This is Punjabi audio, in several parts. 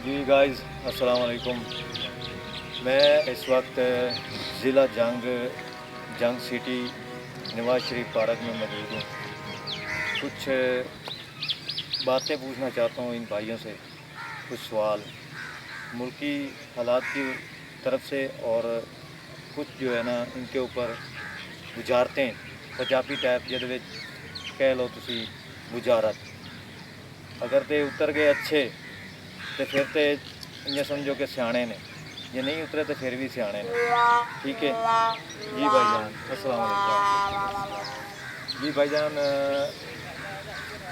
جی گائز السلام علیکم. میں اس وقت ضلع جنگ سٹی نواز شریف پارک میں موجود ہوں. کچھ باتیں پوچھنا چاہتا ہوں ان بھائیوں سے, کچھ سوال ملکی حالات کی طرف سے, اور کچھ جو ہے نا ان کے اوپر بجارتیں پنجابی ٹائپ جہد کہہ لو تسی بجارت. اگر تے اتر گئے اچھے تو پھر تو یہ سمجھو کہ سیانے نے, جی نہیں اترے تو پھر بھی سیانے نے. ٹھیک ہے جی بھائی جان, السلام علیکم. جی بھائی جان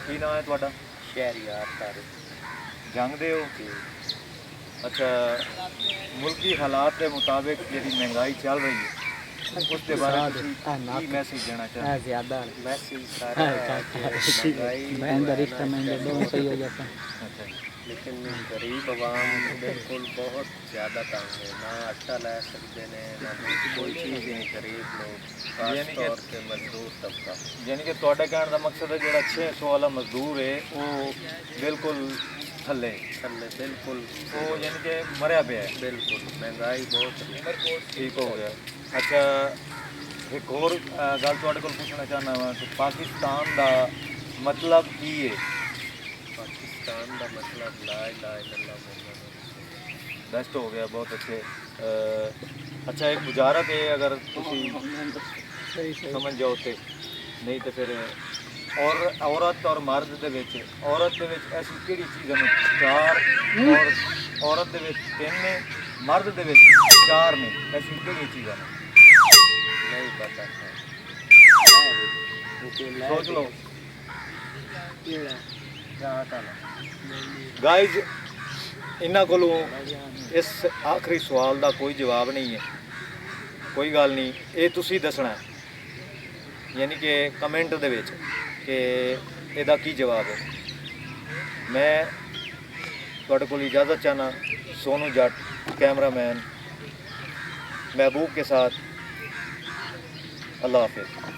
کی نام ہے تھوڑا؟ شہریار طارق جنگ دے ہو؟ اچھا, ملکی حالات کے مطابق جی مہنگائی چل رہی ہے اس کے بارے میں میسیج دینا چاہتا ہوں. میسیج سارا ہے کہ مہنگائی جو ہے نا اس ٹائم اچھا لیکن غریب عوام بالکل بہت زیادہ تنگ ہے, نہ آٹا لے سکتے ہیں نہ کوئی چیز ہی نہیں. غریب لوگ خاص طور پہ مزدور طبقہ, یعنی کہ تھوڑے کہنے کا مقصد ہے جڑا 600 والا مزدور ہے وہ بالکل تھلے بالکل وہ یعنی کہ مریا پیا ہے, بالکل مہنگائی بہت ٹھیک ہو گیا. اچھا ایک اور گل تھوڑے کو پوچھنا چاہنا وا کہ پاکستان دا مطلب کی ہے؟ پاکستان دا مطلب لا الہ الا اللہ محمد رسول اللہ. بیسٹ ہو گیا, بہت اچھے. اچھا ایک بجارت ہے اگر تسی سمجھ جاؤ تو, نہیں تو پھر عورت اور مرد دے وچ, عورت دے وچ ایسی کہڑی چیز ہے 4 اور عورت دے وچ 3 نے, مرد دے وچ 4 نے, ایسی کہڑی چیز ہے؟ نہیں پتہ ہے, سوچ لو. گائز انہاں کولوں اس آخری سوال دا کوئی جواب نہیں ہے. کوئی گل نہیں, یہ تسی دسنا ہے یعنی کہ کمنٹ دے وچ کہ یہ کی جواب ہے. میں تھوڑے کو اجازت چاہنا. سونو جٹ کیمرہ مین محبوب کے ساتھ, اللہ حافظ.